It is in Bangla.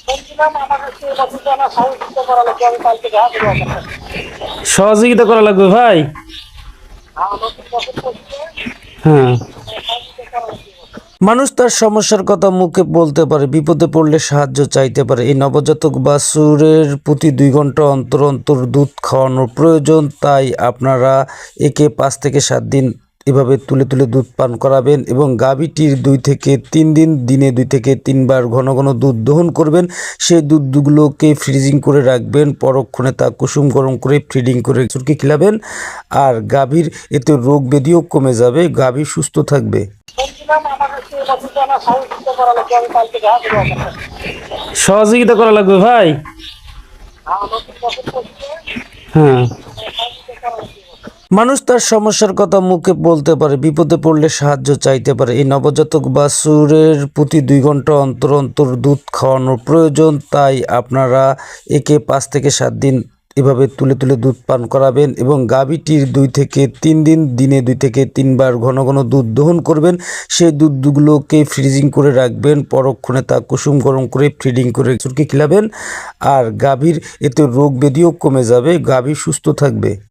বলছিলাম আমার হচ্ছে এবছর আমার সহযোগিতা করা লাগবে, আমি কালকে দেখা করবো আপনার সাথে। সহযোগিতা করা লাগবে ভাই। নতুন বছর করছে, হ্যাঁ, সহযোগিতা করা লাগবে এবছর। মানুষ তার সমস্যার কথা মুখে বলতে পারে, বিপদে পড়লে সাহায্য চাইতে পারে। এই নবজাতক বাছুরের প্রতি 2 ঘন্টা অন্তর অন্তর দুধ খাওয়ানোর প্রয়োজন, তাই আপনারা একে 5 থেকে 7 দিন এভাবে তুলে তুলে দুধ পান করাবেন এবং গাভীটির 2 থেকে 3 দিন দিনে 2 থেকে 3 বার ঘন ঘন দুধ দহন করবেন। সেই দুধগুলোকে ফ্রিজিং করে রাখবেন, পরক্ষণে তা কুসুম গরম করে ফিডিং করে বাছুরকে খিলাবেন। আর গাভীর এতে রোগ ব্যাধিও কমে যাবে, গাভী সুস্থ থাকবে। বলছিলাম আমার হচ্ছে এবছর আমার সহযোগিতা করা লাগবে, আমি কালকে দেখা করবো আপনার সাথে। সহযোগিতা করা লাগবে ভাই। নতুন বছর করছে, হ্যাঁ, সহযোগিতা করা লাগবে এবছর। মানুষ তার সমস্যার কথা মুখে বলতে পারে, বিপদে পড়লে সাহায্য চাইতে পারে। এই নবজাতক বাছুরের প্রতি 2 ঘন্টা অন্তর অন্তর দুধ খাওয়ানোর প্রয়োজন, তাই আপনারা একে 5 থেকে 7 দিন এভাবে তুলে তুলে দুধ পান করাবেন এবং গাভীটির 2 থেকে 3 দিন দিনে 2 থেকে 3 বার ঘন ঘন দুধ দহন করবেন। সেই দুধগুলোকে ফ্রিজিং করে রাখবেন, পরক্ষণে তা কুসুম গরম করে ফিডিং করে বাছুরকে খিলাবেন। আর গাভীর এতে রোগ ব্যাধিও কমে যাবে, গাভী সুস্থ থাকবে।